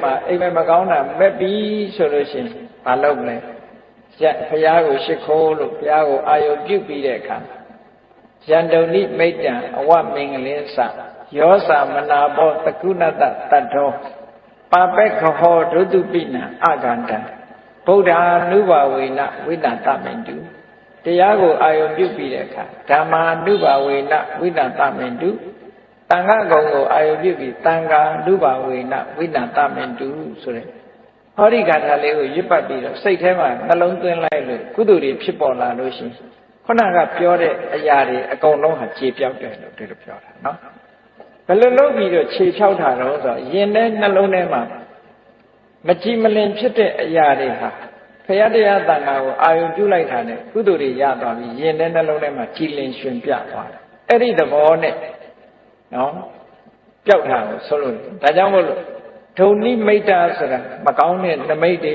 mà em mà có là bé bí solution mà lâu này phải giá của sức khô lúc giá của ai ở trước bị để khăn dân đầu ní mấy chàng qua mình lên sạc gió sạc mà nào bỏ tất cứ nà tạt thô ba bé khổ hồ rửa tu bị nà á gàn đà bố đà nữ bà quỳ nà với nà ta mình đủ thì giá của ai ở trước bị để khăn đà mà nữ bà quỳ nà với nà ta mình đủ tăng ngã gồng của ai ở trước bị tăng ngã nữ bà quỳ nà với nà ta mình đủ rồiဟောဒီကထာလေးကိုရွတ်ပတ်ပြီးတော့စိတ်ထဲမှာနှလုံးသွင်းလိုက်လို့ကုသိုလ်တွေဖြစ်ပေါ်လာလို့ရှိရင်ခုနကပြောတဲ့အရာတွေအကုန်လုံးဟာခြေပြောက်တယ်လို့ဒီလိုပြောတာနော်ဘယ်လိုလုပ်ပြီးတော့ခြေဖြောက်တာတော့ဆိုတော့ယင်တဲ့နှလုံးထဲမှာမကြည်မလင်ဖြစ်တဲ့အရာတွေဟာဖရာတရားတန်ခါကိုအာယုံပြုလိုက်တာနဲ့ကုသိုလ်တွေရသွားပြီးယင်တဲ့နှလုံးထဲမှာကြည်လင်ရှင်ပြသွားတယ်အဲ့ဒီသဘောနဲ့နော်ပြောက်တာကိုဆိုလို့ဒါကြောင့်မို့လို့ဒုံနိမိတ်တာဆိုတာမကောင်းတဲ့နမိတ်တွေ